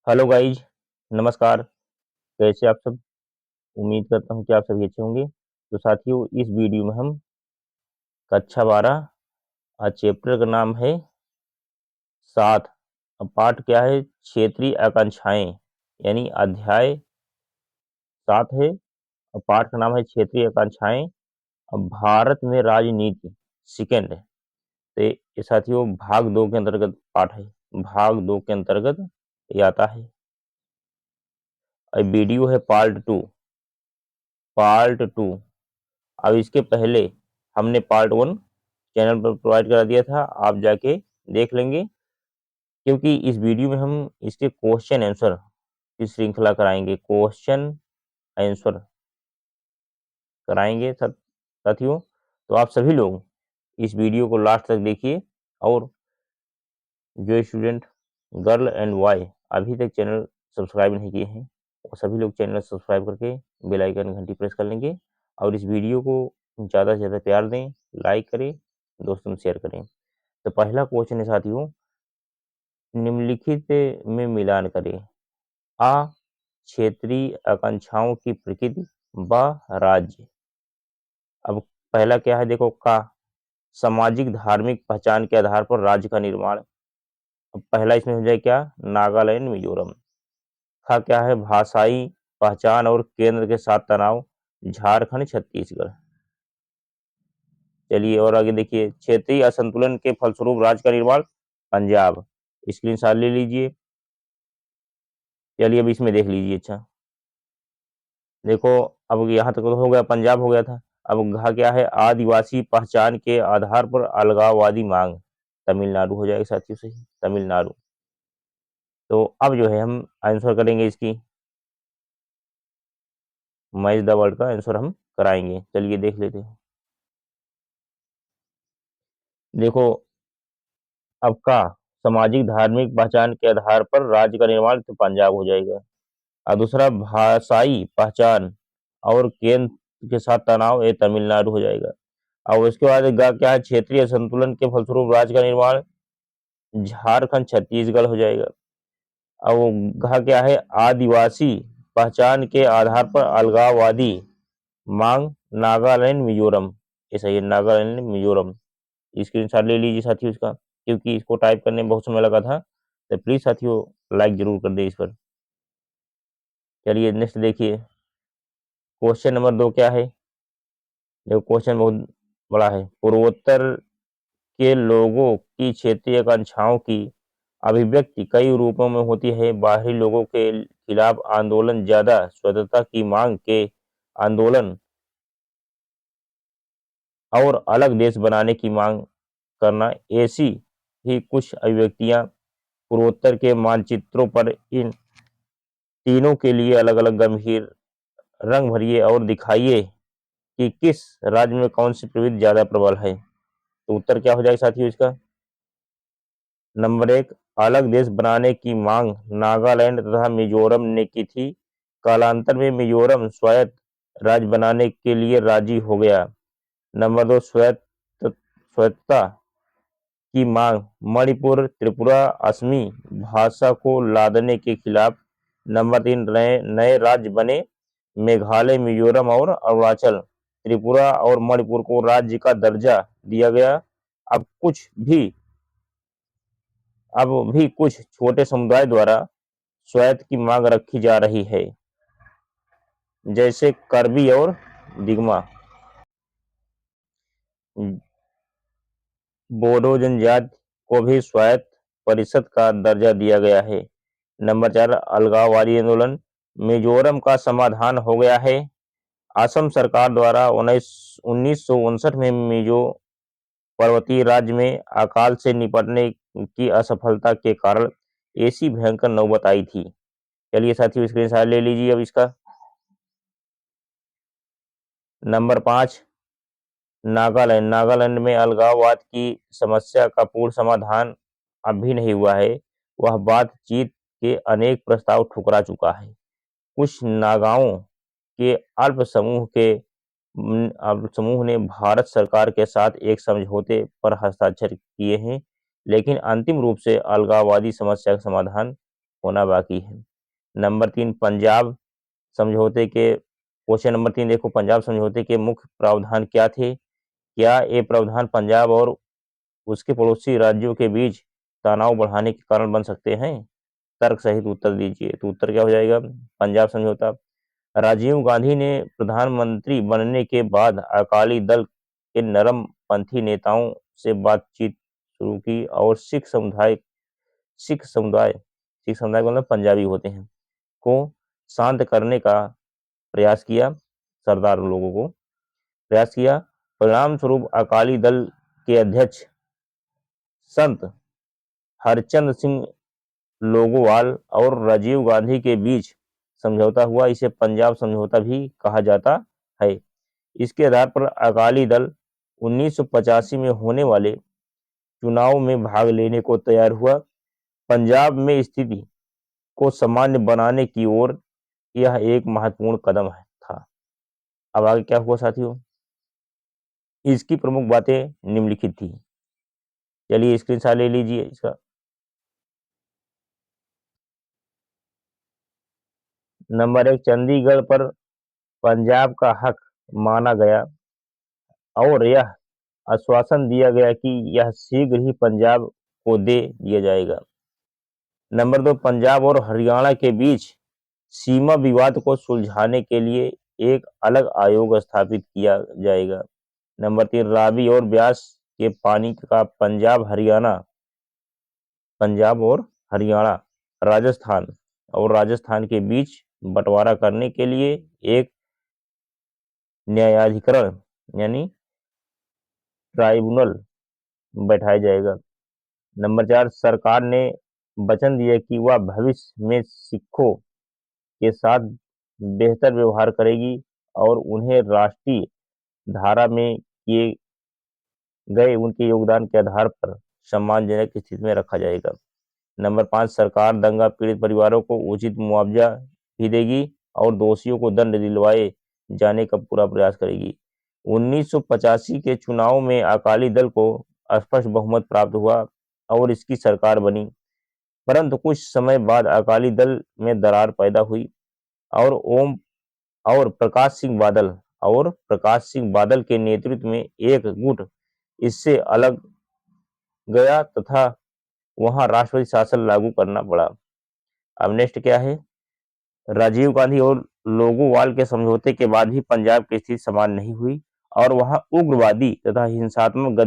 Hello guys, नमस्कार। कैसे आप सब? उम्मीद करता हूँ कि आप सभी अच्छे होंगे। तो साथियों, इस वीडियो में हम कक्षा 12 चैप्टर का नाम है 7। अब पाठ क्या है? क्षेत्रीय आकांक्षाएं, यानी अध्याय 7 है। अब पाठ का नाम है क्षेत्रीय आकांक्षाएं। अब भारत में राजनीति सेकेंड है। तो ये साथियों भाग 2 के अंतर्गत पाठ है। भाग 2 के अंतर्गत ये आता है। अब वीडियो है पार्ट 2। अब इसके पहले हमने पार्ट 1 चैनल पर प्रोवाइड करा दिया था, आप जाके देख लेंगे, क्योंकि इस वीडियो में हम इसके क्वेश्चन आंसर की श्रृंखला कराएंगे। क्वेश्चन आंसर कराएंगे साथियों। तो आप सभी लोग इस वीडियो को लास्ट तक देखिए, और जो स्टूडेंट गर्ल एंड बॉय अभी तक चैनल सब्सक्राइब नहीं किए हैं, वो सभी लोग चैनल सब्सक्राइब करके बेल आइकन घंटी प्रेस कर लेंगे, और इस वीडियो को ज़्यादा से ज़्यादा प्यार दें, लाइक करें, दोस्तों में शेयर करें। तो पहला क्वेश्चन है साथियों, निम्नलिखित में मिलान करें। आ, क्षेत्रीय आकांक्षाओं की प्रकृति। ब, राज्य। अब पहला क्या है देखो, का सामाजिक धार्मिक पहचान के आधार पर राज्य का निर्माण। अब पहला इसमें हो जाए क्या, नागालैंड मिजोरम। खा क्या है, भाषाई पहचान और केंद्र के साथ तनाव, झारखंड छत्तीसगढ़। चलिए और आगे देखिए, क्षेत्रीय असंतुलन के फलस्वरूप राज्य का निर्माण, पंजाब। स्क्रीनशॉट ले लीजिए। चलिए अब इसमें देख लीजिए। अच्छा देखो, अब यहाँ तक तो हो गया, पंजाब हो गया था। अब घा क्या है, आदिवासी पहचान के आधार पर अलगाववादी मांग, तमिलनाडु हो जाएगा साथियों, सही, तमिलनाडु। तो अब जो है हम आंसर करेंगे इसकी, मैच द वर्ड का आंसर हम कराएंगे। चलिए देख लेते हैं। देखो, अब का सामाजिक धार्मिक पहचान के आधार पर राज्य का निर्माण, तो पंजाब हो जाएगा। और दूसरा भाषाई पहचान और केंद्र के साथ तनाव, ये तमिलनाडु हो जाएगा। और उसके बाद गा क्या है, क्षेत्रीय संतुलन के फलस्वरूप राज्य का निर्माण, झारखंड छत्तीसगढ़ हो जाएगा। अब वो घा क्या है, आदिवासी पहचान के आधार पर अलगाववादी मांग, नागालैंड मिजोरम। ये सही है, नागालैंड मिजोरम। स्क्रीनशॉट ले लीजिए साथियों इसका, क्योंकि इसको टाइप करने में बहुत समय लगा था। तो प्लीज साथियों लाइक जरूर कर दे इस पर। चलिए नेक्स्ट देखिए, क्वेश्चन नंबर 2 क्या है। देखो क्वेश्चन बहुत बड़ा है। पूर्वोत्तर के लोगों की क्षेत्रीय आकांक्षाओं की अभिव्यक्ति कई रूपों में होती है। बाहरी लोगों के खिलाफ आंदोलन, ज्यादा स्वतंत्रता की मांग के आंदोलन, और अलग देश बनाने की मांग करना, ऐसी ही कुछ अभिव्यक्तियां पूर्वोत्तर के मानचित्रों पर इन तीनों के लिए अलग अलग गंभीर रंग भरिए और दिखाइए कि किस राज्य में कौन सी प्रवृत्ति ज्यादा प्रबल है। तो उत्तर क्या हो जाएगा साथियों इसका, नंबर 1, अलग देश बनाने की मांग नागालैंड तथा मिजोरम ने की थी। कालांतर में मिजोरम स्वायत्त राज्य बनाने के लिए राजी हो गया। नंबर 2, स्वायत्तता की मांग मणिपुर, त्रिपुरा, असमी भाषा को लादने के खिलाफ। नंबर 3, नए नए राज्य बने, मेघालय, मिजोरम और अरुणाचल। त्रिपुरा और मणिपुर को राज्य का दर्जा दिया गया। अब कुछ भी अब भी कुछ छोटे समुदाय द्वारा स्वायत्त की मांग रखी जा रही है, जैसे करबी और दिगमा। बोडो जनजाति को भी स्वायत्त परिषद का दर्जा दिया गया है। नंबर 4, अलगाववादी आंदोलन, मिजोरम का समाधान हो गया है। असम सरकार द्वारा 1959 में मिजो पर्वतीय राज्य में अकाल से निपटने की असफलता के कारण ऐसी भयंकर नौबत आई थी। चलिए साथियों स्क्रीनशॉट ले लीजिए अब इसका। नंबर 5, नागालैंड में अलगाववाद की समस्या का पूर्ण समाधान अब भी नहीं हुआ है। वह बातचीत के अनेक प्रस्ताव ठुकरा चुका है। कुछ नागाओं के अल्प समूह ने भारत सरकार के साथ एक समझौते पर हस्ताक्षर किए हैं, लेकिन अंतिम रूप से अलगाववादी समस्या का समाधान होना बाकी है। नंबर 3 पंजाब समझौते के क्वेश्चन नंबर 3 देखो, पंजाब समझौते के मुख्य प्रावधान क्या थे? क्या ये प्रावधान पंजाब और उसके पड़ोसी राज्यों के बीच तनाव बढ़ाने के कारण बन सकते हैं? तर्क सहित उत्तर दीजिए। तो उत्तर क्या हो जाएगा? पंजाब समझौता। राजीव गांधी ने प्रधानमंत्री बनने के बाद अकाली दल के नरमपंथी नेताओं से बातचीत शुरू की और सिख समुदाय मतलब पंजाबी होते हैं, को शांत करने का प्रयास किया, सरदार लोगों को प्रयास किया। परिणाम स्वरूप अकाली दल के अध्यक्ष संत हरचंद सिंह लोगोवाल और राजीव गांधी के बीच समझौता हुआ। इसे पंजाब समझौता भी कहा जाता है। इसके आधार पर अकाली दल 1985 में होने वाले चुनाव में भाग लेने को तैयार हुआ। पंजाब में स्थिति को सामान्य बनाने की ओर यह एक महत्वपूर्ण कदम था। अब आगे क्या हुआ साथियों? इसकी प्रमुख बातें निम्नलिखित थी। चलिए स्क्रीनशॉट ले लीजिए इसका। नंबर 1, चंडीगढ़ पर पंजाब का हक माना गया और यह आश्वासन दिया गया कि यह शीघ्र ही पंजाब को दे दिया जाएगा। नंबर 2, पंजाब और हरियाणा के बीच सीमा विवाद को सुलझाने के लिए एक अलग आयोग स्थापित किया जाएगा। नंबर 3, रावी और ब्यास के पानी का पंजाब और हरियाणा, राजस्थान के बीच बंटवारा करने के लिए एक न्यायाधिकरण यानी ट्राइब्यूनल बैठाया जाएगा। नंबर 4, सरकार ने वचन दिया कि वह भविष्य में सिखों के साथ बेहतर व्यवहार करेगी और उन्हें राष्ट्रीय धारा में किए गए उनके योगदान के आधार पर सम्मानजनक स्थिति में रखा जाएगा। नंबर 5, सरकार दंगा पीड़ित परिवारों को उचित मुआवजा भी देगी और दोषियों को दंड दिलवाए जाने का पूरा प्रयास करेगी। 1985 के चुनाव में अकाली दल को स्पष्ट बहुमत प्राप्त हुआ और इसकी सरकार बनी, परंतु कुछ समय बाद अकाली दल में दरार पैदा हुई और प्रकाश सिंह बादल के नेतृत्व में एक गुट इससे अलग गया तथा वहां राष्ट्रपति शासन लागू करना पड़ा। अब नेक्स्ट क्या है? राजीव गांधी और लोगोवाल के समझौते के बाद भी पंजाब की स्थिति समान नहीं हुई और वहां उग्रवादी तथा हिंसात्मक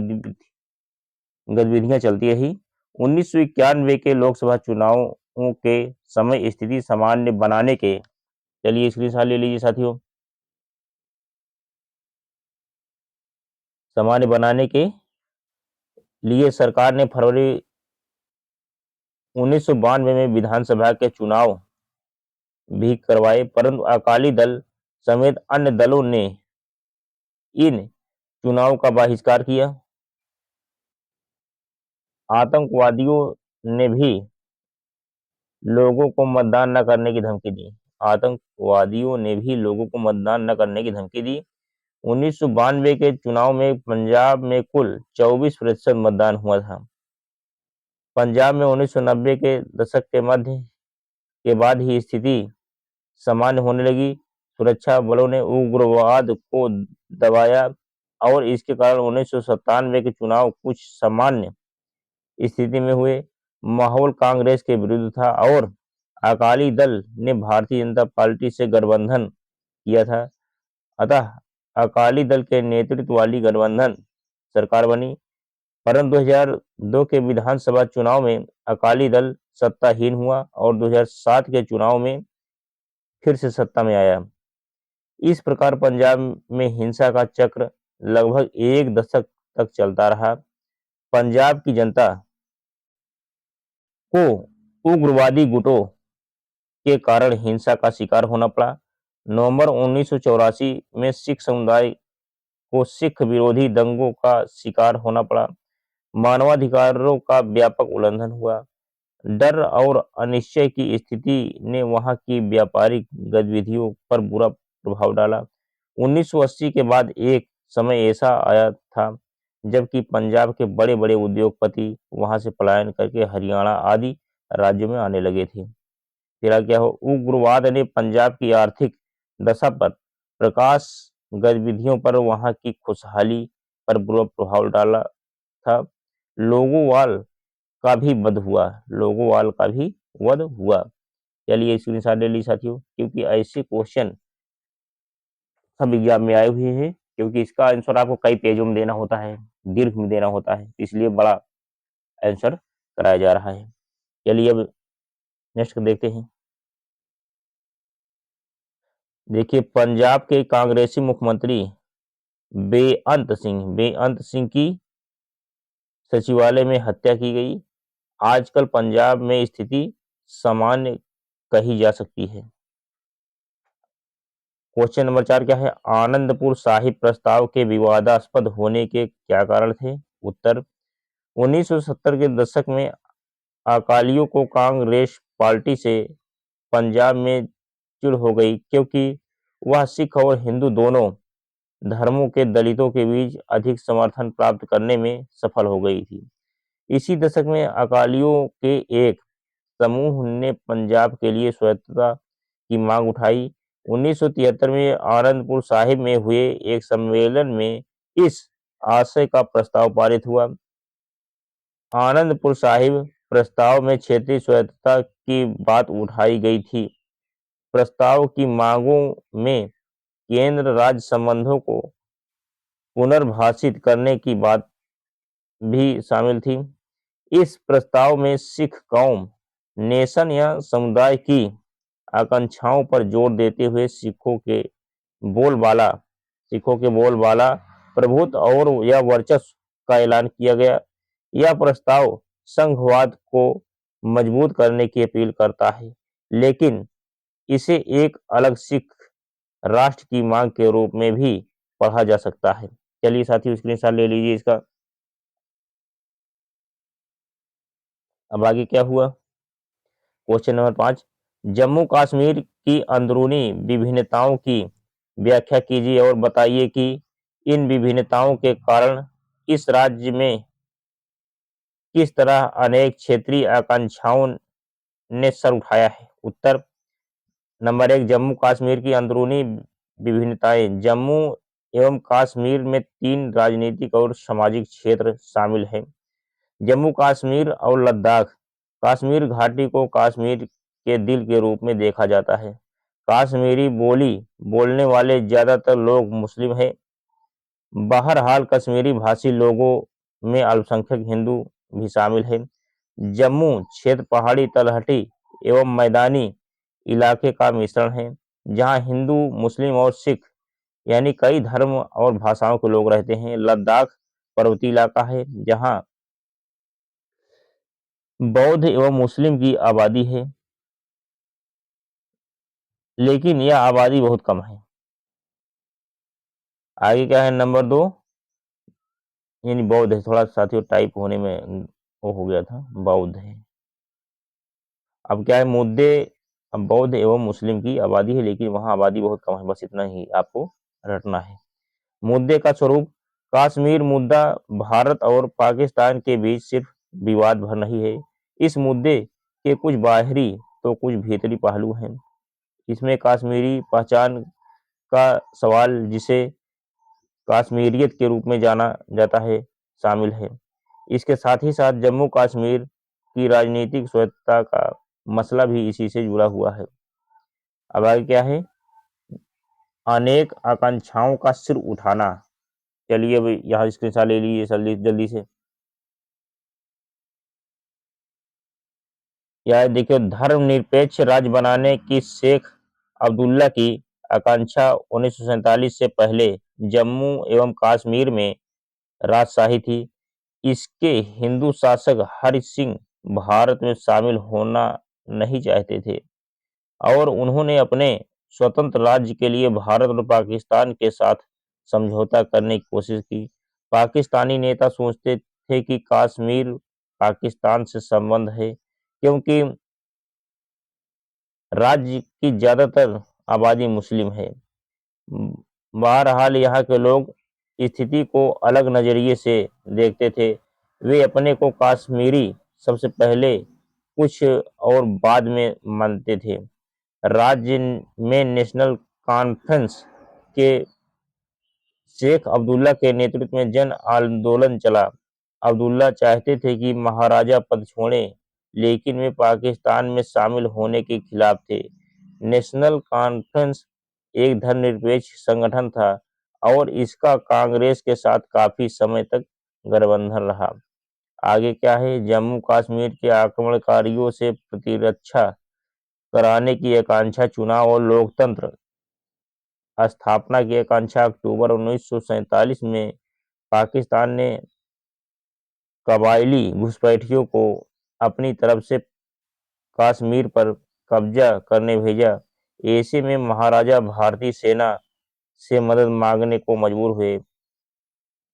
गतिविधियां चलती रही। 1991 के लोकसभा चुनावों के समय स्थिति सामान्य बनाने के, चलिए स्क्रीनशॉट ले लीजिए साथियों, सामान्य बनाने के लिए सरकार ने फरवरी 1992 में विधानसभा के चुनाव भी करवाए, परंतु अकाली दल समेत अन्य दलों ने इन चुनाव का बहिष्कार किया। आतंकवादियों ने भी लोगों को मतदान न करने की धमकी दी। 1992 के चुनाव में पंजाब में कुल 24% मतदान हुआ था। पंजाब में 1990 के दशक के मध्य के बाद ही स्थिति सामान्य होने लगी। सुरक्षा बलों ने उग्रवाद को दबाया और इसके कारण 1997 के चुनाव कुछ सामान्य स्थिति में हुए। माहौल कांग्रेस के विरुद्ध था और अकाली दल ने भारतीय जनता पार्टी से गठबंधन किया था, अतः अकाली दल के नेतृत्व वाली गठबंधन सरकार बनी। परंतु 2002 के विधानसभा चुनाव में अकाली दल सत्ताहीन हुआ और 2007 के चुनाव में फिर से सत्ता में आया। इस प्रकार पंजाब में हिंसा का चक्र लगभग एक दशक तक चलता रहा। पंजाब की जनता को उग्रवादी गुटों के कारण हिंसा का शिकार होना पड़ा। नवंबर 1984 में सिख समुदाय को सिख विरोधी दंगों का शिकार होना पड़ा। मानवाधिकारों का व्यापक उल्लंघन हुआ। डर और अनिश्चय की स्थिति ने वहां की व्यापारिक गतिविधियों पर बुरा प्रभाव डाला। 1980 के बाद एक समय ऐसा आया था जबकि पंजाब के बड़े बड़े उद्योगपति वहां से पलायन करके हरियाणा आदि राज्यों में आने लगे थे। फिर क्या हो, उग्रवाद ने पंजाब की आर्थिक दशा पर प्रकाश गतिविधियों पर वहां की खुशहाली पर बुरा प्रभाव डाला था। लोगोवाल का भी वध हुआ, लोगोवाल का भी वध हुआ। चलिए स्क्रीनशॉट ले ली साथियों, क्योंकि ऐसे क्वेश्चन सब एग्जाम में आए हुए हैं, क्योंकि इसका आंसर आपको कई पेजों में देना होता है, दीर्घ में देना होता है, इसलिए बड़ा आंसर कराया जा रहा है। चलिए अब नेक्स्ट देखते हैं। देखिए, पंजाब के कांग्रेसी मुख्यमंत्री बेअंत सिंह की सचिवालय में हत्या की गई। आजकल पंजाब में स्थिति सामान्य कही जा सकती है। क्वेश्चन नंबर 4 क्या है, आनंदपुर साहिब प्रस्ताव के विवादास्पद होने के क्या कारण थे? उत्तर, 1970 के दशक में अकालियों को कांग्रेस पार्टी से पंजाब में चिढ़ हो गई, क्योंकि वह सिख और हिंदू दोनों धर्मों के दलितों के बीच अधिक समर्थन प्राप्त करने में सफल हो गई थी। इसी दशक में अकालियों के एक समूह ने पंजाब के लिए स्वतंत्रता की मांग उठाई। 1973 में आनंदपुर साहिब में हुए एक सम्मेलन में इस आशय का प्रस्ताव पारित हुआ। आनंदपुर साहिब प्रस्ताव में क्षेत्रीय स्वतंत्रता की बात उठाई गई थी। प्रस्ताव की मांगों में केंद्र राज्य संबंधों को पुनर्भाषित करने की बात भी शामिल थी। इस प्रस्ताव में सिख कौम, नेशन या समुदाय की आकांक्षाओं पर जोर देते हुए सिखों के बोलबाला प्रभुत्व और या वर्चस्व का ऐलान किया गया। यह प्रस्ताव संघवाद को मजबूत करने की अपील करता है, लेकिन इसे एक अलग सिख राष्ट्र की मांग के रूप में भी पढ़ा जा सकता है। चलिए साथियों स्क्रीनशॉट ले लीजिए इसका। अब आगे क्या हुआ, क्वेश्चन नंबर 5, जम्मू कश्मीर की अंदरूनी विभिन्नताओं की व्याख्या कीजिए और बताइए कि इन विभिन्नताओं के कारण इस राज्य में किस तरह अनेक क्षेत्रीय आकांक्षाओं ने सर उठाया है। उत्तर, नंबर 1, जम्मू कश्मीर की अंदरूनी विभिन्नताएं। जम्मू एवं कश्मीर में 3 राजनीतिक और सामाजिक क्षेत्र शामिल हैं। जम्मू कश्मीर और लद्दाख। कश्मीर घाटी को कश्मीर के दिल के रूप में देखा जाता है। कश्मीरी बोली बोलने वाले ज्यादातर लोग मुस्लिम हैं। बहरहाल कश्मीरी भाषी लोगों में अल्पसंख्यक हिंदू भी शामिल हैं। जम्मू क्षेत्र पहाड़ी, तलहटी एवं मैदानी इलाके का मिश्रण है, जहां हिंदू, मुस्लिम और सिख यानी कई धर्म और भाषाओं के लोग रहते हैं। लद्दाख पर्वतीय इलाका है, जहां बौद्ध एवं मुस्लिम की आबादी है, लेकिन यह आबादी बहुत कम है। आगे क्या है, नंबर 2, यानी बौद्ध है, थोड़ा साथियों टाइप होने में वो हो गया था, बौद्ध है। अब क्या है मुद्दे, अब बौद्ध एवं मुस्लिम की आबादी है, लेकिन वहां आबादी बहुत कम है, बस इतना ही आपको रटना है। मुद्दे का स्वरूप, कश्मीर मुद्दा भारत और पाकिस्तान के बीच सिर्फ विवाद भर नहीं है। इस मुद्दे के कुछ बाहरी तो कुछ भीतरी पहलू हैं। इसमें कश्मीरी पहचान का सवाल, जिसे कश्मीरियत के रूप में जाना जाता है, शामिल है। इसके साथ ही साथ जम्मू कश्मीर की राजनीतिक स्वतंत्रता का मसला भी इसी से जुड़ा हुआ है। अब आगे क्या है, अनेक आकांक्षाओं का सिर उठाना। चलिए अब यहाँ स्क्रीनशॉट ले लीजिए जल्दी जल्दी से। यह देखिए, धर्मनिरपेक्ष राज्य बनाने की शेख अब्दुल्ला की आकांक्षा 1947 से पहले जम्मू एवं कश्मीर में राजशाही थी। इसके हिंदू शासक हरि सिंह भारत में शामिल होना नहीं चाहते थे और उन्होंने अपने स्वतंत्र राज्य के लिए भारत और पाकिस्तान के साथ समझौता करने की कोशिश की। पाकिस्तानी नेता सोचते थे कि कश्मीर पाकिस्तान से संबंध है, क्योंकि राज्य की ज्यादातर आबादी मुस्लिम है। बहरहाल यहाँ के लोग स्थिति को अलग नजरिए से देखते थे। वे अपने को कश्मीरी सबसे पहले कुछ और बाद में मानते थे। राज्य में नेशनल कॉन्फ्रेंस के शेख अब्दुल्ला के नेतृत्व में जन आंदोलन चला। अब्दुल्ला चाहते थे कि महाराजा पद छोड़ें, लेकिन वे पाकिस्तान में शामिल होने के खिलाफ थे। नेशनल कॉन्फ्रेंस एक धर्मनिरपेक्ष संगठन था और इसका कांग्रेस के साथ काफी समय तक गठबंधन रहा। आगे क्या है, जम्मू कश्मीर के आक्रमणकारियों से प्रतिरक्षा कराने की आकांक्षा, चुनाव और लोकतंत्र स्थापना की आकांक्षा। अक्टूबर 1947 में पाकिस्तान ने कबायली घुसपैठियों को अपनी तरफ से कश्मीर पर कब्जा करने भेजा। ऐसे में महाराजा भारतीय सेना से मदद मांगने को मजबूर हुए।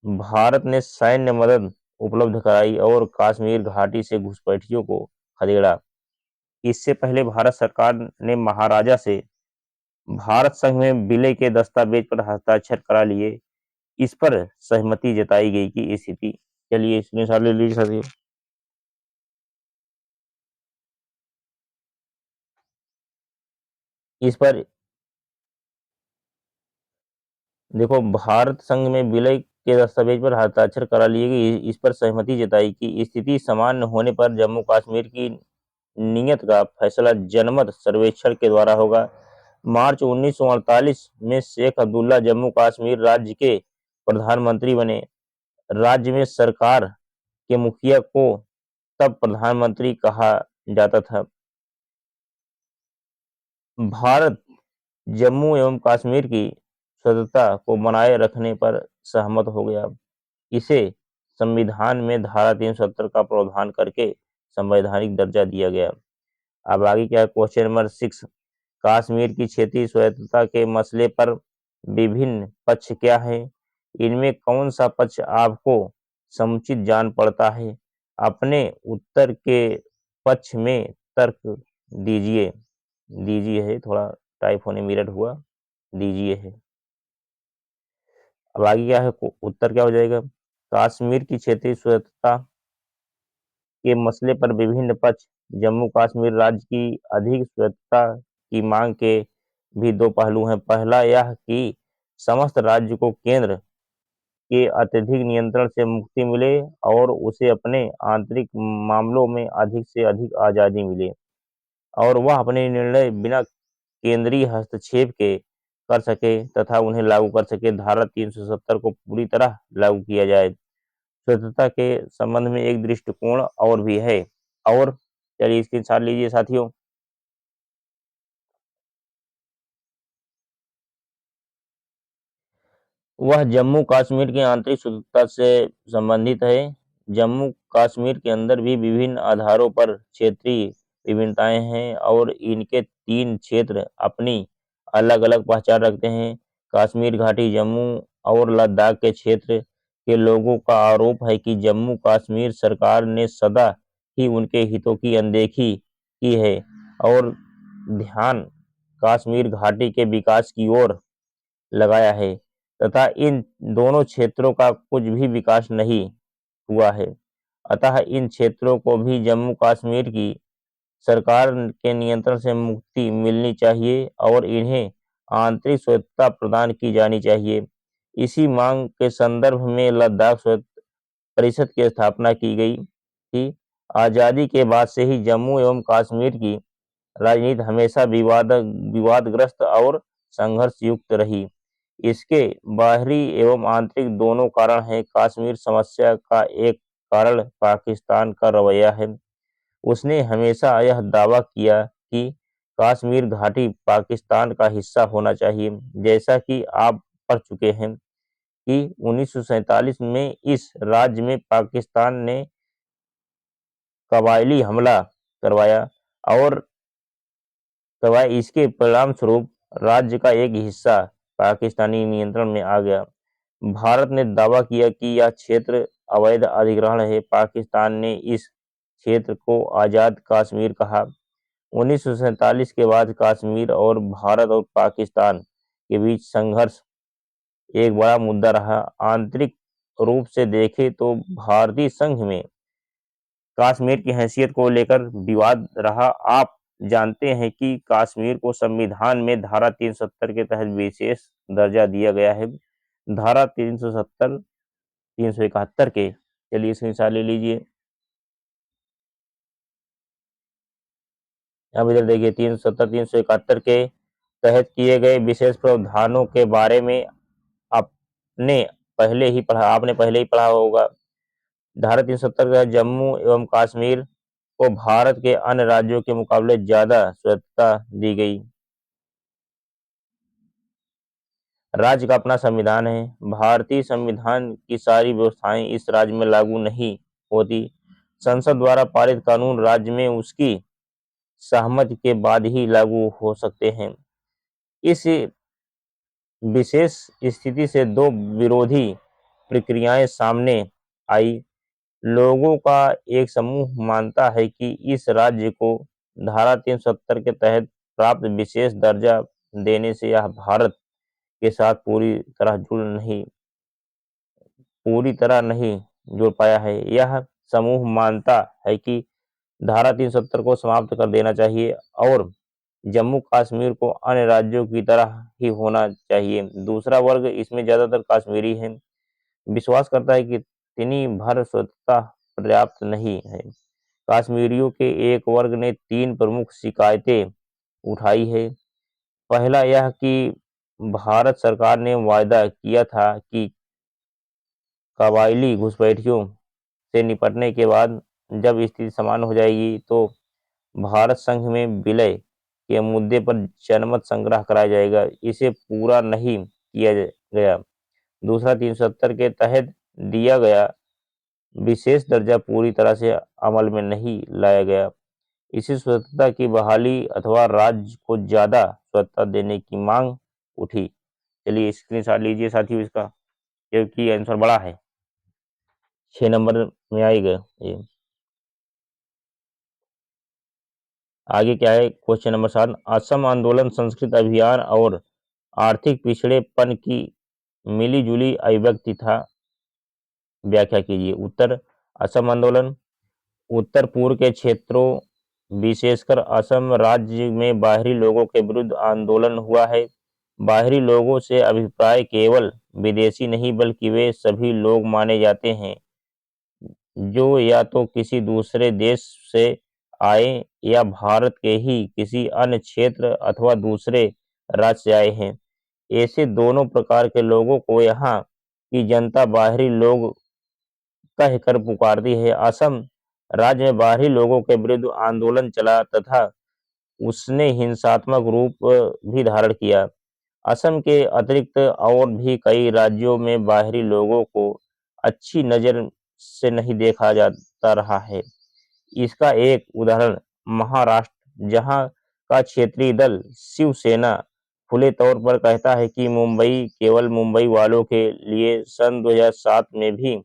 भारत ने सैन्य मदद उपलब्ध कराई और कश्मीर घाटी से घुसपैठियों को खदेड़ा। इससे पहले भारत सरकार ने महाराजा से भारत संघ में विलय के दस्तावेज पर हस्ताक्षर करा लिए। इस पर सहमति जताई गई कि स्थिति, चलिए स्क्रीनशॉट ले लीजिए साथियों। इस पर देखो, भारत संघ में विलय के दस्तावेज पर हस्ताक्षर करा लिए गए। इस पर सहमति जताई कि स्थिति सामान्य होने पर जम्मू कश्मीर की नियत का फैसला जनमत सर्वेक्षण के द्वारा होगा। मार्च 1948 में शेख अब्दुल्ला जम्मू कश्मीर राज्य के प्रधानमंत्री बने। राज्य में सरकार के मुखिया को तब प्रधानमंत्री कहा जाता था। भारत जम्मू एवं कश्मीर की स्वतंत्रता को बनाए रखने पर सहमत हो गया। इसे संविधान में धारा 370 का प्रावधान करके संवैधानिक दर्जा दिया गया। अब आगे क्या है, क्वेश्चन नंबर 6, कश्मीर की क्षेत्रीय स्वतंत्रता के मसले पर विभिन्न पक्ष क्या है? इनमें कौन सा पक्ष आपको समुचित जान पड़ता है? अपने उत्तर के पक्ष में तर्क दीजिए। दीजिए है, थोड़ा टाइप होने मिनट हुआ, दीजिए है। अब आगे क्या है, उत्तर क्या हो जाएगा? कश्मीर की क्षेत्रीय स्वतंत्रता के मसले पर विभिन्न पक्ष जम्मू कश्मीर राज्य की अधिक स्वतंत्रता की मांग के भी दो पहलू हैं। पहला यह कि समस्त राज्य को केंद्र के अत्यधिक नियंत्रण से मुक्ति मिले और उसे अपने आंतरिक मामलों में अधिक से अधिक आज़ादी मिले और वह अपने निर्णय बिना केंद्रीय हस्तक्षेप के कर सके तथा उन्हें लागू कर सके। धारा 370 को पूरी तरह लागू किया जाए। स्वतंत्रता के संबंध में एक दृष्टिकोण और भी है, और चलिए इसके साथ लीजिए साथियों। वह जम्मू कश्मीर की आंतरिक स्वतंत्रता से संबंधित है। जम्मू कश्मीर के अंदर भी विभिन्न आधारों पर क्षेत्रीय विभिन्नताएं हैं और इनके 3 क्षेत्र अपनी अलग अलग पहचान रखते हैं। कश्मीर घाटी, जम्मू और लद्दाख के क्षेत्र के लोगों का आरोप है कि जम्मू कश्मीर सरकार ने सदा ही उनके हितों की अनदेखी की है और ध्यान कश्मीर घाटी के विकास की ओर लगाया है तथा इन दोनों क्षेत्रों का कुछ भी विकास नहीं हुआ है। अतः इन क्षेत्रों को भी जम्मू कश्मीर की सरकार के नियंत्रण से मुक्ति मिलनी चाहिए और इन्हें आंतरिक स्वतंत्रता प्रदान की जानी चाहिए। इसी मांग के संदर्भ में लद्दाख परिषद की स्थापना की गई थी। आज़ादी के बाद से ही जम्मू एवं कश्मीर की राजनीति हमेशा विवादग्रस्त और संघर्ष युक्त रही। इसके बाहरी एवं आंतरिक दोनों कारण हैं। कश्मीर समस्या का एक कारण पाकिस्तान का रवैया है। उसने हमेशा यह दावा किया कि कश्मीर घाटी पाकिस्तान का हिस्सा होना चाहिए। जैसा कि आप पढ़ चुके हैं कि 1947 में इस राज्य में पाकिस्तान ने कबायली हमला करवाया और इसके परिणाम स्वरूप राज्य का एक हिस्सा पाकिस्तानी नियंत्रण में आ गया। भारत ने दावा किया कि यह क्षेत्र अवैध अधिग्रहण है। पाकिस्तान ने इस क्षेत्र को आज़ाद कश्मीर कहा। 1947 के बाद कश्मीर और भारत और पाकिस्तान के बीच संघर्ष एक बड़ा मुद्दा रहा। आंतरिक रूप से देखें तो भारतीय संघ में कश्मीर की हैसियत को लेकर विवाद रहा। आप जानते हैं कि कश्मीर को संविधान में धारा 370 के तहत विशेष दर्जा दिया गया है। धारा 370 371 के, चलिए स्क्रीनशॉट ले लीजिए। अब इधर देखिए 370 371 के तहत किए गए विशेष प्रावधानों के बारे में आपने आपने पहले ही पढ़ा होगा। धारा 370 का जम्मू एवं कश्मीर को भारत के अन्य राज्यों के मुकाबले ज्यादा स्वतंत्रता दी गई। राज्य का अपना संविधान है। भारतीय संविधान की सारी व्यवस्थाएं इस राज्य में लागू नहीं होती। संसद द्वारा पारित कानून राज्य में उसकी सहमति के बाद ही लागू हो सकते हैं। इस विशेष स्थिति से दो विरोधी प्रक्रियाएं सामने आई। लोगों का एक समूह मानता है कि इस राज्य को धारा 370 के तहत प्राप्त विशेष दर्जा देने से यह भारत के साथ पूरी तरह नहीं जुड़ पाया है। यह समूह मानता है कि धारा 370 को समाप्त कर देना चाहिए और जम्मू कश्मीर को अन्य राज्यों की तरह ही होना चाहिए। दूसरा वर्ग, इसमें ज्यादातर कश्मीरी हैं, विश्वास करता है कि तिनी भर स्वतंत्रता पर्याप्त नहीं है। कश्मीरियों के एक वर्ग ने 3 प्रमुख शिकायतें उठाई है। पहला यह कि भारत सरकार ने वायदा किया था कि कबायली घुसपैठियों से निपटने के बाद जब स्थिति सामान्य हो जाएगी तो भारत संघ में विलय के मुद्दे पर जनमत संग्रह कराया जाएगा। इसे पूरा नहीं किया गया। दूसरा, 370 के तहत दिया गया विशेष दर्जा पूरी तरह से अमल में नहीं लाया गया। इसी स्वतंत्रता की बहाली अथवा राज्य को ज्यादा स्वतंत्रता देने की मांग उठी। चलिए स्क्रीनशॉट लीजिए साथियों इसका, क्योंकि आंसर बड़ा है। 6 नंबर में आएगा ये। आगे क्या है, क्वेश्चन नंबर 7, असम आंदोलन संस्कृत अभियान और आर्थिक पिछड़ेपन की मिलीजुली अभिव्यक्ति था। व्याख्या कीजिए। उत्तर, असम आंदोलन उत्तर पूर्व के क्षेत्रों विशेषकर असम राज्य में बाहरी लोगों के विरुद्ध आंदोलन हुआ है। बाहरी लोगों से अभिप्राय केवल विदेशी नहीं बल्कि वे सभी लोग माने जाते हैं जो या तो किसी दूसरे देश से आए या भारत के ही किसी अन्य क्षेत्र अथवा दूसरे राज्य से आए हैं। ऐसे दोनों प्रकार के लोगों को यहाँ की जनता बाहरी लोग कहकर पुकारती है। असम राज्य में बाहरी लोगों के विरुद्ध आंदोलन चला तथा उसने हिंसात्मक रूप भी धारण किया। असम के अतिरिक्त और भी कई राज्यों में बाहरी लोगों को अच्छी नजर से नहीं देखा जाता रहा है। इसका एक उदाहरण महाराष्ट्र, जहां का क्षेत्रीय दल शिवसेना खुले तौर पर कहता है कि मुंबई केवल मुंबई वालों के लिए। सन 2007 में भी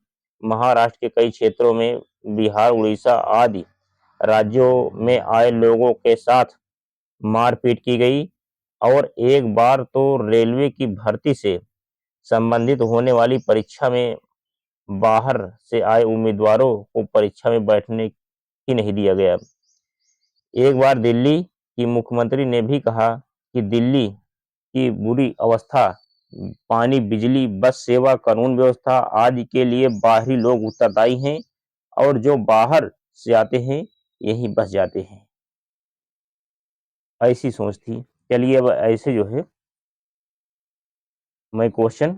महाराष्ट्र के कई क्षेत्रों में बिहार, उड़ीसा आदि राज्यों में आए लोगों के साथ मारपीट की गई और एक बार तो रेलवे की भर्ती से संबंधित होने वाली परीक्षा में बाहर से आए उम्मीदवारों को परीक्षा में बैठने ही नहीं दिया गया। एक बार दिल्ली की मुख्यमंत्री ने भी कहा कि दिल्ली की बुरी अवस्था पानी, बिजली, बस सेवा, कानून व्यवस्था आदि के लिए बाहरी लोग उत्तरदायी हैं और जो बाहर से आते हैं यहीं बस जाते हैं। ऐसी सोच थी। चलिए अब ऐसे जो है मैं क्वेश्चन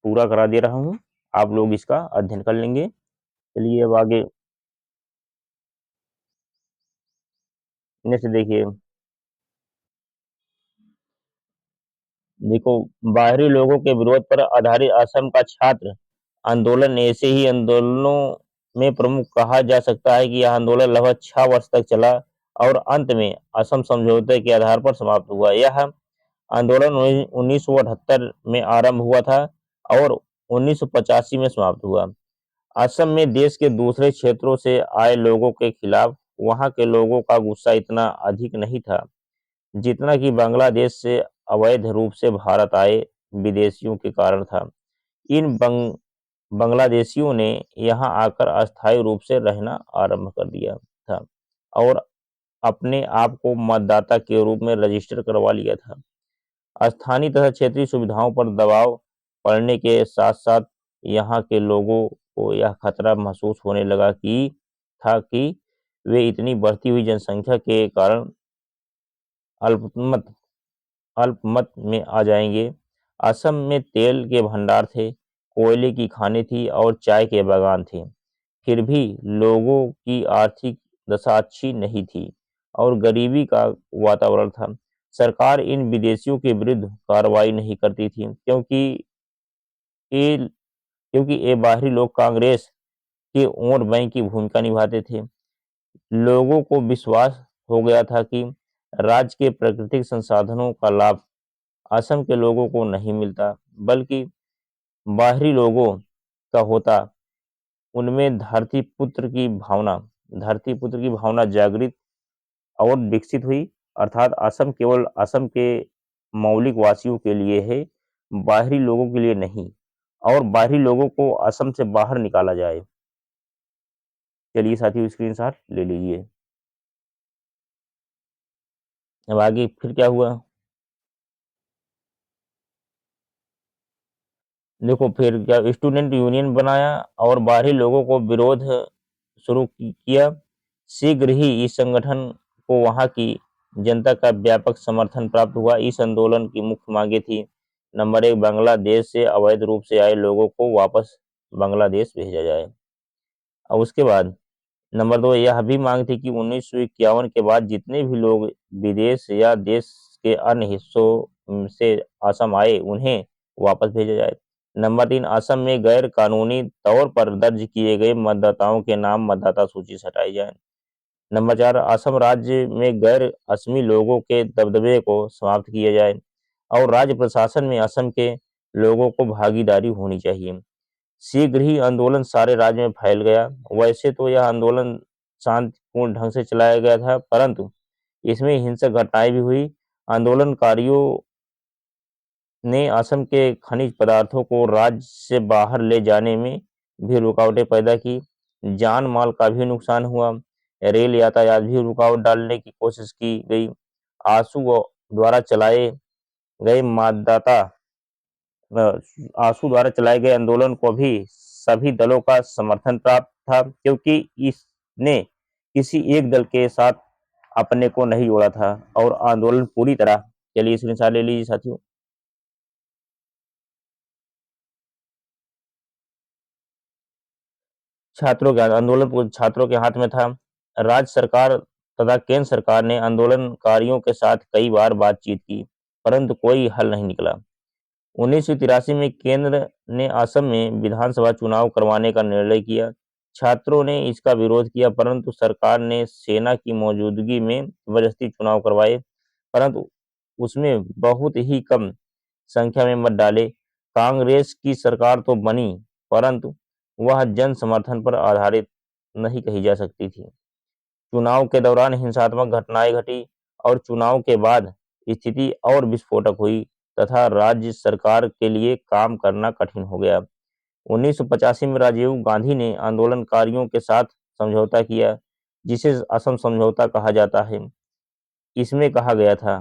पूरा करा दे रहा हूँ, आप लोग इसका अध्ययन कर लेंगे। चलिए अब आगे नेक्स्ट देखिए। देखो, बाहरी लोगों के विरोध पर आधारित असम का छात्र आंदोलन ऐसे ही आंदोलनों में प्रमुख कहा जा सकता है कि यह आंदोलन लगभग 6 वर्ष तक चला और अंत में असम समझौते के आधार पर समाप्त हुआ। यह आंदोलन 1978 में आरंभ हुआ था और 1985 में समाप्त हुआ। असम में देश के दूसरे क्षेत्रों से आए लोगों के खिलाफ वहां के लोगों का गुस्सा इतना अधिक नहीं था जितना कि बांग्लादेश से अवैध रूप से भारत आए विदेशियों के कारण था। इन बांग्लादेशियों ने यहाँ आकर अस्थायी रूप से रहना आरंभ कर दिया था और अपने आप को मतदाता के रूप में रजिस्टर करवा लिया था। स्थानीय तथा क्षेत्रीय सुविधाओं पर दबाव पड़ने के साथ साथ यहाँ के लोगों को यह खतरा महसूस होने लगा कि वे इतनी बढ़ती हुई जनसंख्या के कारण अल्पमत अल्पमत में आ जाएंगे। असम में तेल के भंडार थे, कोयले की खानें थी और चाय के बागान थे। फिर भी लोगों की आर्थिक दशा अच्छी नहीं थी और गरीबी का वातावरण था। सरकार इन विदेशियों के विरुद्ध कार्रवाई नहीं करती थी ये क्योंकि ये बाहरी लोग कांग्रेस के वोट बैंक की भूमिका निभाते थे। लोगों को विश्वास हो गया था कि राज्य के प्राकृतिक संसाधनों का लाभ असम के लोगों को नहीं मिलता, बल्कि बाहरी लोगों का होता। उनमें धरती पुत्र की भावना जागृत और विकसित हुई, अर्थात असम केवल असम के मौलिक वासियों के लिए है, बाहरी लोगों के लिए नहीं, और बाहरी लोगों को असम से बाहर निकाला जाए। चलिए साथियों, स्क्रीनशॉट ले लीजिए। अब आगे फिर क्या हुआ, देखो फिर क्या, स्टूडेंट यूनियन बनाया और बाहरी लोगों को विरोध शुरू किया। शीघ्र ही इस संगठन को वहां की जनता का व्यापक समर्थन प्राप्त हुआ। इस आंदोलन की मुख्य मांगे थी, नंबर 1, बांग्लादेश से अवैध रूप से आए लोगों को वापस बांग्लादेश भेजा जाए। और उसके बाद नंबर 2, यह भी मांग थी कि 1951 के बाद जितने भी लोग विदेश या देश के अन्य हिस्सों से असम आए उन्हें वापस भेजा जाए। नंबर 3, असम में गैर कानूनी तौर पर दर्ज किए गए मतदाताओं के नाम मतदाता सूची से हटाए जाए। नंबर 4, असम राज्य में गैर असमी लोगों के दबदबे को समाप्त किया जाए और राज्य प्रशासन में असम के लोगों को भागीदारी होनी चाहिए। शीघ्र ही आंदोलन सारे राज्य में फैल गया। वैसे तो यह आंदोलन शांतिपूर्ण ढंग से चलाया गया था, परंतु इसमें हिंसक घटनाएं भी हुई। आंदोलनकारियों ने असम के खनिज पदार्थों को राज्य से बाहर ले जाने में भी रुकावटें पैदा की। जान माल का भी नुकसान हुआ। रेल यातायात भी रुकावट डालने की कोशिश की गई। आंसू द्वारा चलाए गए मतदाता आंसू द्वारा चलाए गए आंदोलन को भी सभी दलों का समर्थन प्राप्त था, क्योंकि इसने किसी एक दल के साथ अपने को नहीं जोड़ा था और आंदोलन पूरी तरह, चलिए स्क्रीनशॉट ले लीजिए साथियों। छात्रों के आंदोलन छात्रों के हाथ में था। राज्य सरकार तथा केंद्र सरकार ने आंदोलनकारियों के साथ कई बार बातचीत की, परंतु कोई हल नहीं निकला। 1983 में केंद्र ने असम में विधानसभा चुनाव करवाने का निर्णय किया। छात्रों ने इसका विरोध किया, परंतु सरकार ने सेना की मौजूदगी में जबरदस्ती चुनाव करवाए, परंतु उसमें बहुत ही कम संख्या में मत डाले। कांग्रेस की सरकार तो बनी, परंतु वह जन समर्थन पर आधारित नहीं कही जा सकती थी। चुनाव के दौरान हिंसात्मक घटनाएं घटी और चुनाव के बाद स्थिति और विस्फोटक हुई तथा राज्य सरकार के लिए काम करना कठिन हो गया। 1985 में राजीव गांधी ने आंदोलनकारियों के साथ समझौता किया, जिसे असम समझौता कहा जाता है। इसमें कहा गया था,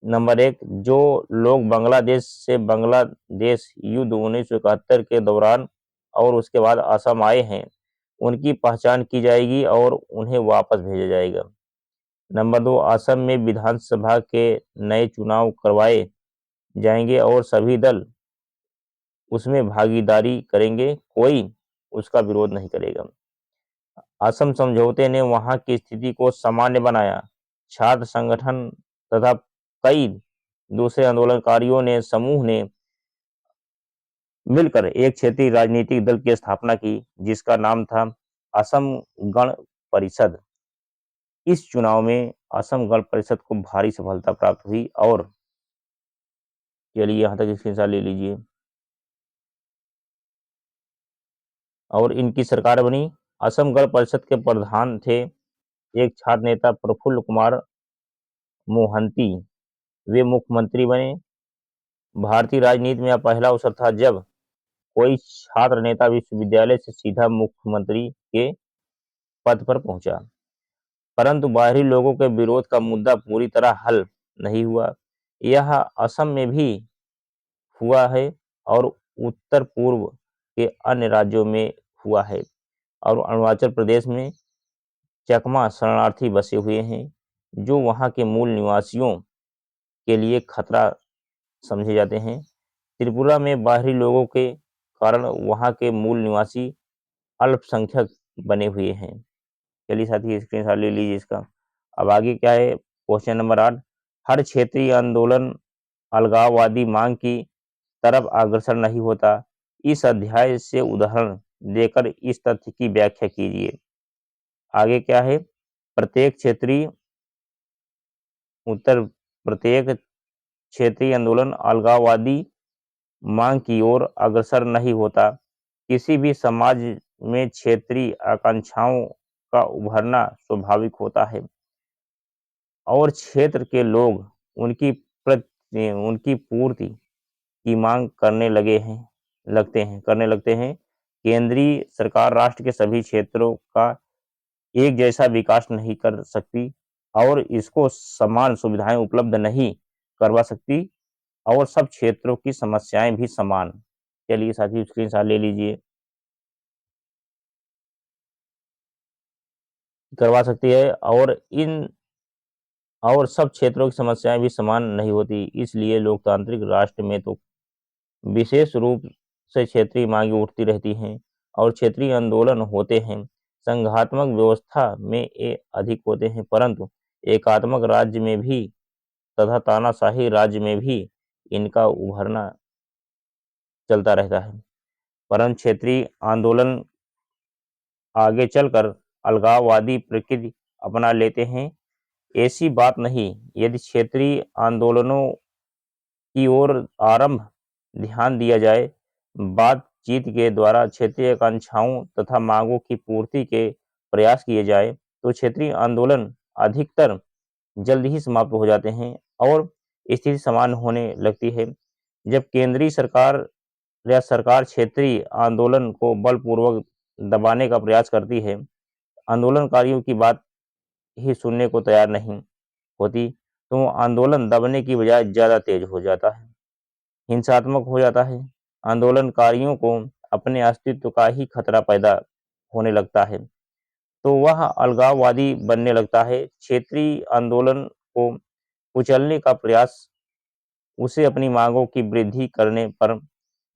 नंबर 1, जो लोग बांग्लादेश से बांग्लादेश युद्ध 1971 के दौरान और उसके बाद असम आए हैं, उनकी पहचान की जाएगी और उन्हें वापस भेजा जाएगा। नंबर 2, असम में विधानसभा के नए चुनाव करवाए जाएंगे और सभी दल उसमें भागीदारी करेंगे, कोई उसका विरोध नहीं करेगा। असम समझौते ने वहां की स्थिति को सामान्य बनाया। छात्र संगठन तथा कई दूसरे आंदोलनकारियों ने समूह ने मिलकर एक क्षेत्रीय राजनीतिक दल की स्थापना की, जिसका नाम था असम गण परिषद। इस चुनाव में असम गण परिषद को भारी सफलता प्राप्त हुई और चलिए यहाँ तक स्क्रीनशॉट ले लीजिए। और इनकी सरकार बनी। असम गण परिषद के प्रधान थे एक छात्र नेता प्रफुल्ल कुमार मोहंती। वे मुख्यमंत्री बने। भारतीय राजनीति में यह पहला अवसर था जब कोई छात्र नेता विश्वविद्यालय से सीधा मुख्यमंत्री के पद पर पहुंचा, परंतु बाहरी लोगों के विरोध का मुद्दा पूरी तरह हल नहीं हुआ। यह असम में भी हुआ है और उत्तर पूर्व के अन्य राज्यों में हुआ है, और अरुणाचल प्रदेश में चकमा शरणार्थी बसे हुए हैं जो वहां के मूल निवासियों के लिए खतरा समझे जाते हैं। त्रिपुरा में बाहरी लोगों के कारण वहां के मूल निवासी अल्पसंख्यक बने हुए हैं। चलिए साथी स्क्रीनशॉट ले लीजिए इसका। अब आगे क्या है, क्वेश्चन नंबर 8, हर क्षेत्रीय आंदोलन अलगाववादी मांग की तरफ अग्रसर नहीं होता। इस अध्याय से उदाहरण देकर इस तथ्य की व्याख्या कीजिए। आगे क्या है, प्रत्येक क्षेत्रीय उत्तर प्रत्येक क्षेत्रीय आंदोलन अलगाववादी मांग की ओर अग्रसर नहीं होता। किसी भी समाज में क्षेत्रीय आकांक्षाओं का उभरना स्वाभाविक होता है और क्षेत्र के लोग उनकी पूर्ति की मांग करने लगते हैं। केंद्रीय सरकार राष्ट्र के सभी क्षेत्रों का एक जैसा विकास नहीं कर सकती और इसको समान सुविधाएं उपलब्ध नहीं करवा सकती और सब क्षेत्रों की समस्याएं भी समान। चलिए साथियों स्क्रीनशॉट ले लीजिए, करवा सकती है और सब क्षेत्रों की समस्याएं भी समान नहीं होती। इसलिए लोकतांत्रिक राष्ट्र में तो विशेष रूप से क्षेत्रीय मांगे उठती रहती हैं और क्षेत्रीय आंदोलन होते हैं। संघात्मक व्यवस्था में ये अधिक होते हैं, परंतु एकात्मक राज्य में भी तथा तानाशाही राज्य में भी इनका उभरना चलता रहता है। परंतु क्षेत्रीय आंदोलन आगे चलकर अलगाववादी प्रकृति अपना लेते हैं, ऐसी बात नहीं। यदि क्षेत्रीय आंदोलनों की ओर आरंभ ध्यान दिया जाए, बातचीत के द्वारा क्षेत्रीय आकांक्षाओं तथा मांगों की पूर्ति के प्रयास किए जाए, तो क्षेत्रीय आंदोलन अधिकतर जल्द ही समाप्त हो जाते हैं और स्थिति समान होने लगती है। जब केंद्रीय सरकार या सरकार क्षेत्रीय आंदोलन को बलपूर्वक दबाने का प्रयास करती है, आंदोलनकारियों की बात ही सुनने को तैयार नहीं होती, तो आंदोलन दबने की बजाय ज्यादा तेज हो जाता है, हिंसात्मक हो जाता है। आंदोलनकारियों को अपने अस्तित्व का ही खतरा पैदा होने लगता है, तो वह अलगाववादी बनने लगता है। क्षेत्रीय आंदोलन को कुचलने का प्रयास उसे अपनी मांगों की वृद्धि करने पर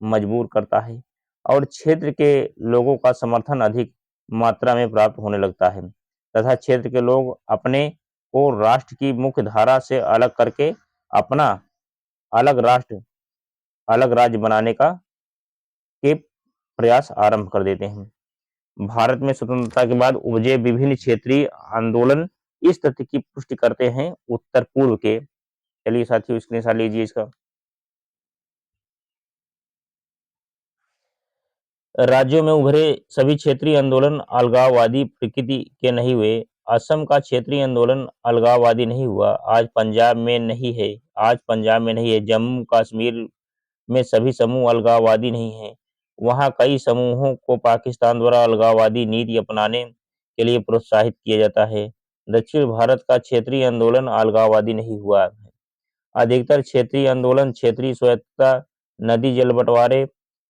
मजबूर करता है और क्षेत्र के लोगों का समर्थन अधिक मात्रा में प्राप्त होने लगता है तथा क्षेत्र के लोग अपने को राष्ट्र की मुख्य धारा से अलग करके अपना अलग राष्ट्र अलग राज्य बनाने का के प्रयास आरंभ कर देते हैं। भारत में स्वतंत्रता के बाद उपजे विभिन्न क्षेत्रीय आंदोलन इस तथ्य की पुष्टि करते हैं उत्तर पूर्व के। चलिए साथियों स्क्रीनशॉट लीजिए इसका। राज्यों में उभरे सभी क्षेत्रीय आंदोलन अलगाववादी प्रकृति के नहीं हुए। असम का क्षेत्रीय आंदोलन अलगाववादी नहीं हुआ। आज पंजाब में नहीं है। जम्मू कश्मीर में सभी समूह अलगाववादी नहीं हैं। वहाँ कई समूहों को पाकिस्तान द्वारा अलगाववादी नीति अपनाने के लिए प्रोत्साहित किया जाता है। दक्षिण भारत का क्षेत्रीय आंदोलन अलगाववादी नहीं हुआ है। अधिकतर क्षेत्रीय आंदोलन क्षेत्रीय स्वायत्तता, नदी जल बंटवारे,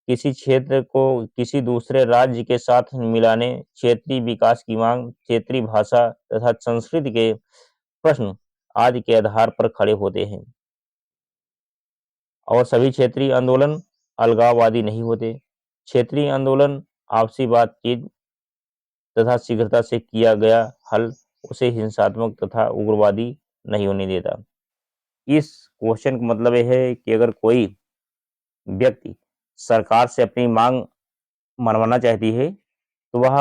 किसी क्षेत्र को किसी दूसरे राज्य के साथ मिलाने, क्षेत्रीय विकास की मांग, क्षेत्रीय भाषा तथा संस्कृति के प्रश्न आदि के आधार पर खड़े होते हैं और सभी क्षेत्रीय आंदोलन अलगाववादी नहीं होते। क्षेत्रीय आंदोलन आपसी बातचीत तथा शीघ्रता से किया गया हल उसे हिंसात्मक तथा उग्रवादी नहीं होने देता। इस क्वेश्चन का मतलब यह है कि अगर कोई व्यक्ति सरकार से अपनी मांग मनवाना चाहती है तो वह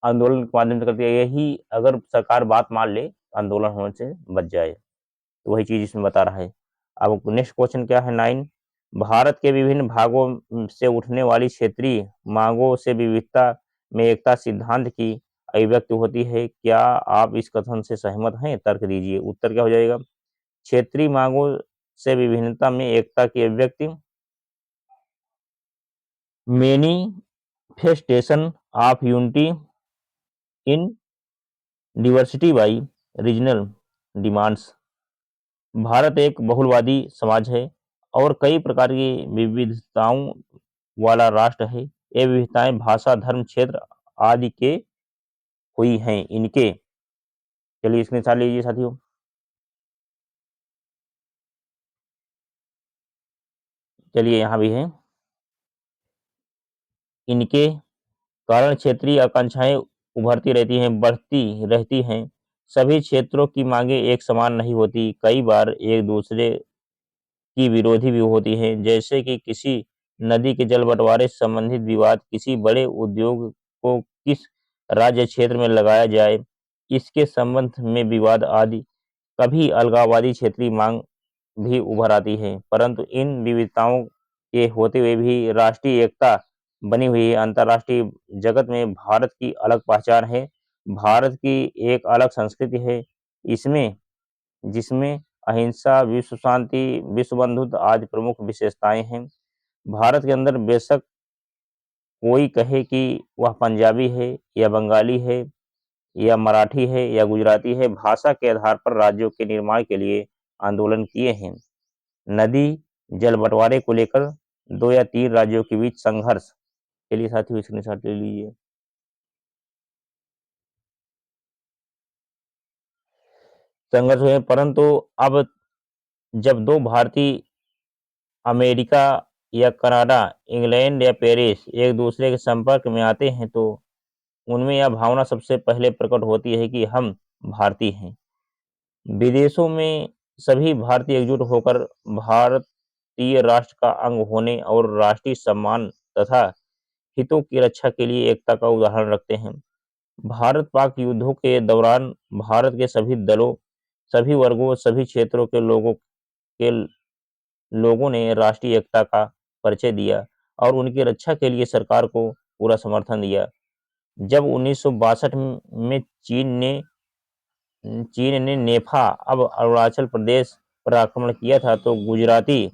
आंदोलन के माध्यम से करती है। यही अगर सरकार बात मान ले आंदोलन होने से बच जाए, तो वही चीज इसमें बता रहा है। अब नेक्स्ट क्वेश्चन क्या है 9, भारत के विभिन्न भागों से उठने वाली क्षेत्रीय मांगों से विविधता में एकता सिद्धांत की अभिव्यक्ति होती है। क्या आप इस कथन से सहमत हैं? तर्क दीजिए। उत्तर क्या हो जाएगा? क्षेत्रीय मांगों से विभिन्नता में एकता की अभिव्यक्ति manifestation of unity in diversity by regional demands. Bharat एक बहुलवादी समाज है और कई प्रकार की विविधताओं वाला राष्ट्र है। ये विविधताएं भाषा, धर्म, क्षेत्र आदि के हुई हैं इनके। चलिए इसमें साथ लीजिए साथियों। चलिए यहाँ भी है। इनके कारण क्षेत्रीय आकांक्षाएं उभरती रहती हैं, बढ़ती रहती हैं। सभी क्षेत्रों की मांगे एक समान नहीं होती, कई बार एक दूसरे की विरोधी भी होती हैं। जैसे कि किसी नदी के जल बंटवारे से संबंधित विवाद, किसी बड़े उद्योग को किस राज्य क्षेत्र में लगाया जाए, इसके संबंध में विवाद आदि। कभी अलगाववादी क्षेत्रीय मांग भी उभर आती है, परंतु इन विविधताओं के होते हुए भी राष्ट्रीय एकता बनी हुई है। अंतर्राष्ट्रीय जगत में भारत की अलग पहचान है, भारत की एक अलग संस्कृति है, इसमें जिसमें अहिंसा, विश्व शांति, विश्व बंधुत्व आदि प्रमुख विशेषताएं हैं। भारत के अंदर बेशक कोई कहे कि वह पंजाबी है या बंगाली है या मराठी है या गुजराती है, भाषा के आधार पर राज्यों के निर्माण के लिए आंदोलन किए हैं। नदी जल बंटवारे को लेकर 2 या 3 राज्यों के बीच संघर्ष के लिए साथियों स्क्रीनशॉट ले लीजिए। संघर्ष हुए, परंतु अब जब 2 भारतीय अमेरिका या कनाडा, इंग्लैंड या पेरिस एक दूसरे के संपर्क में आते हैं तो उनमें यह भावना सबसे पहले प्रकट होती है कि हम भारतीय हैं। विदेशों में सभी भारतीय एकजुट होकर भारतीय राष्ट्र का अंग होने और राष्ट्रीय सम्मान तथा हितों की रक्षा के लिए एकता का उदाहरण रखते हैं। भारत पाक युद्धों के दौरान भारत के सभी दलों, सभी वर्गों, सभी क्षेत्रों के लोगों ने राष्ट्रीय एकता का परिचय दिया और उनकी रक्षा के लिए सरकार को पूरा समर्थन दिया। जब 1962 में चीन ने नेफा, अब अरुणाचल प्रदेश पर आक्रमण किया था तो गुजराती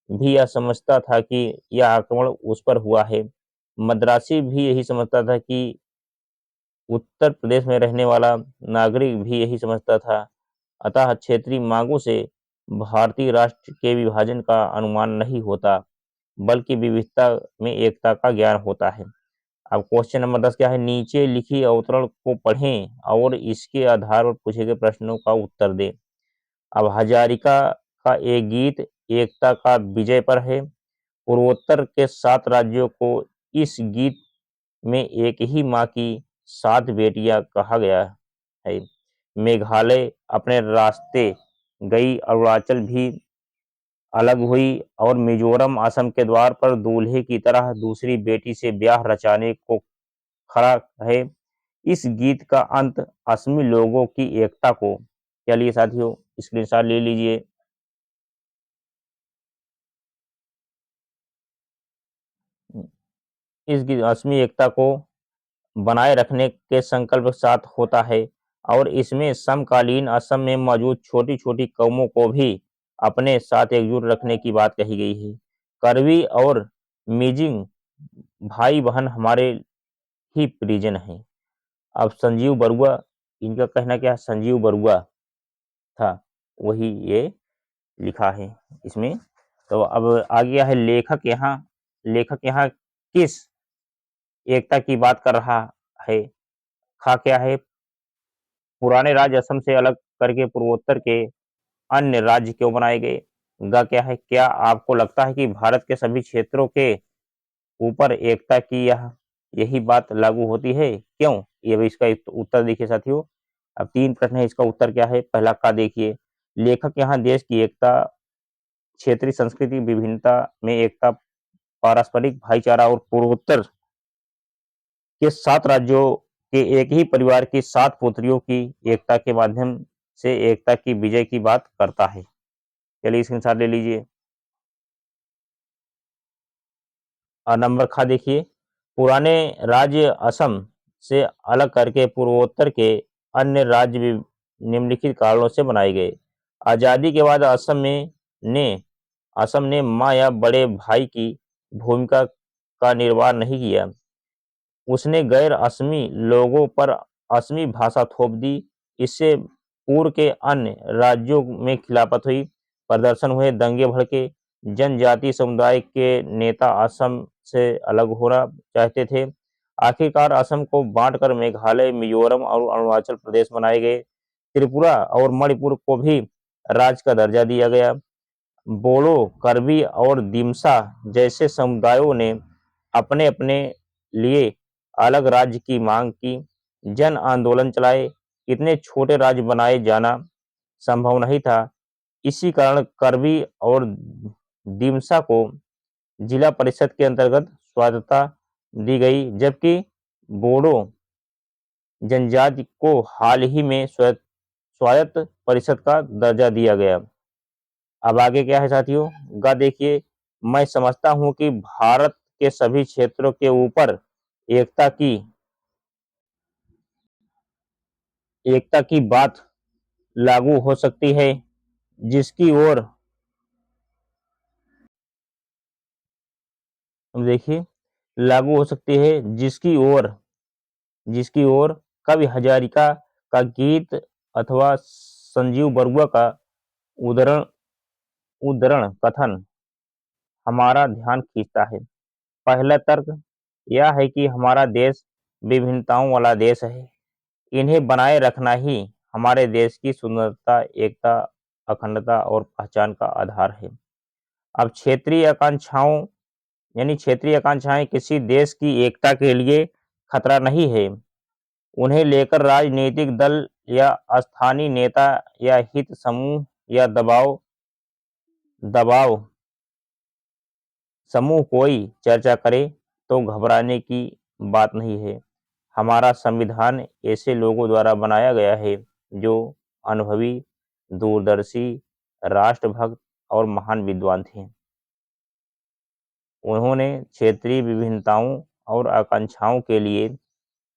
भी यह समझता था कि यह आक्रमण उस पर हुआ है। मद्रासी भी यही समझता था कि उत्तर प्रदेश में रहने वाला नागरिक भी यही समझता था। अतः क्षेत्रीय मांगों से भारतीय राष्ट्र के विभाजन का अनुमान नहीं होता, बल्कि विविधता में एकता का ज्ञान होता है। अब क्वेश्चन नंबर 10 क्या है? नीचे लिखी अवतरण को पढ़ें और इसके आधार पर पूछे गए प्रश्नों का उत्तर दें। अब हजारिका का एक गीत एकता का विजय पर है। पूर्वोत्तर के 7 राज्यों को इस गीत में एक ही माँ की 7 बेटियां कहा गया है। मेघालय अपने रास्ते गई, अरुणाचल भी अलग हुई और मिजोरम असम के द्वार पर दूल्हे की तरह दूसरी बेटी से ब्याह रचाने को खड़ा है। इस गीत का अंत असमी लोगों की एकता को, चलिए साथियों स्क्रीनशॉट ले लीजिए। इस असमी एकता को बनाए रखने के संकल्प के साथ होता है और इसमें समकालीन असम में मौजूद छोटी छोटी कौमों को भी अपने साथ एकजुट रखने की बात कही गई है। करवी और मिजिंग भाई बहन हमारे ही परिजन हैं। अब संजीव बरुआ, इनका कहना क्या है? संजीव बरुआ था, वही ये लिखा है इसमें। तो अब आ गया है लेखक यहाँ किस एकता की बात कर रहा है? खा क्या है? पुराने राज्य असम से अलग करके पूर्वोत्तर के अन्य राज्य क्यों बनाए गए? ग क्या है? क्या आपको लगता है कि भारत के सभी क्षेत्रों के ऊपर एकता की यही बात लागू होती है? क्यों? ये भी इसका उत्तर देखिए साथियों। अब 3 प्रश्न है, इसका उत्तर क्या है? पहला का देखिए, लेखक यहाँ देश की एकता, क्षेत्रीय संस्कृति विभिन्नता में एकता, पारस्परिक भाईचारा और पूर्वोत्तर के 7 राज्यों के एक ही परिवार की 7 पुत्रियों की एकता के माध्यम से एकता की विजय की बात करता है। चलिए स्क्रीनशॉट ले लीजिए। और नंबर खा देखिए, पुराने राज्य असम से अलग करके पूर्वोत्तर के अन्य राज्य भी निम्नलिखित कारणों से बनाए गए। आज़ादी के बाद असम ने माँ या बड़े भाई की भूमिका का निर्वाह नहीं किया। उसने गैर असमी लोगों पर असमी भाषा थोप दी। इससे पूर्व के अन्य राज्यों में खिलाफत हुई, प्रदर्शन हुए, दंगे भड़के। जनजातीय समुदाय के नेता असम से अलग होना चाहते थे। आखिरकार असम को बांटकर मेघालय, मिजोरम और अरुणाचल प्रदेश बनाए गए। त्रिपुरा और मणिपुर को भी राज्य का दर्जा दिया गया। बोडो, कर्बी और दिमसा जैसे समुदायों ने अपने अपने लिए अलग राज्य की मांग की, जन आंदोलन चलाए। इतने छोटे राज्य बनाए जाना संभव नहीं था। इसी कारण कर्बी और दिमसा को जिला परिषद के अंतर्गत स्वायत्तता दी गई, जबकि बोडो जनजाति को हाल ही में स्वायत्त परिषद का दर्जा दिया गया। अब आगे क्या है साथियों, गा देखिए, मैं समझता हूं कि भारत के सभी क्षेत्रों के ऊपर एकता की एकता की बात लागू हो सकती है, जिसकी ओर देखिए लागू हो सकती है, जिसकी ओर कवि हजारिका का गीत अथवा संजीव बरुआ का उद्धरण उद्धरण कथन हमारा ध्यान खींचता है। पहला तर्क यह है कि हमारा देश विभिन्नताओं वाला देश है। इन्हें बनाए रखना ही हमारे देश की सुंदरता, एकता, अखंडता और पहचान का आधार है। अब क्षेत्रीय आकांक्षाएं किसी देश की एकता के लिए खतरा नहीं है। उन्हें लेकर राजनीतिक दल या स्थानीय नेता या हित समूह या दबाव दबाव समूह कोई चर्चा करे तो घबराने की बात नहीं है। हमारा संविधान ऐसे लोगों द्वारा बनाया गया है जो अनुभवी, दूरदर्शी, राष्ट्रभक्त और महान विद्वान थे। उन्होंने क्षेत्रीय विभिन्नताओं और आकांक्षाओं के लिए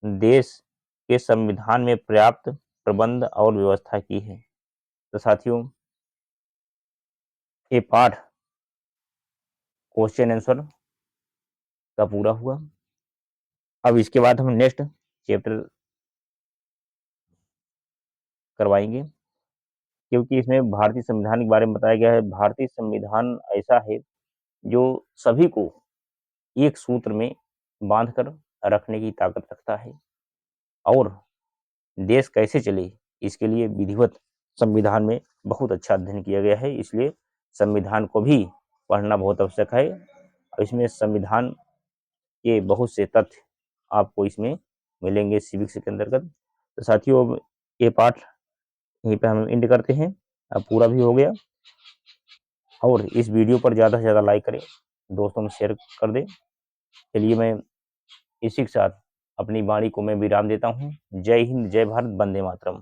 देश के संविधान में पर्याप्त प्रबंध और व्यवस्था की है। तो साथियों, ये पाठ क्वेश्चन आंसर का पूरा हुआ। अब इसके बाद हम नेक्स्ट चैप्टर करवाएंगे, क्योंकि इसमें भारतीय संविधान के बारे में बताया गया है। भारतीय संविधान ऐसा है जो सभी को एक सूत्र में बांधकर रखने की ताकत रखता है, और देश कैसे चले इसके लिए विधिवत संविधान में बहुत अच्छा अध्ययन किया गया है। इसलिए संविधान को भी पढ़ना बहुत आवश्यक है। इसमें संविधान के बहुत से तथ्य आपको इसमें मिलेंगे सिविक्स के अंतर्गत। तो साथियों, अब ये पाठ यहीं पे हम एंड करते हैं। अब पूरा भी हो गया, और इस वीडियो पर ज़्यादा से ज़्यादा लाइक करें, दोस्तों में शेयर कर दें। चलिए, मैं इसी के साथ अपनी वाणी को मैं विराम देता हूँ। जय हिंद, जय भारत, वंदे मातरम।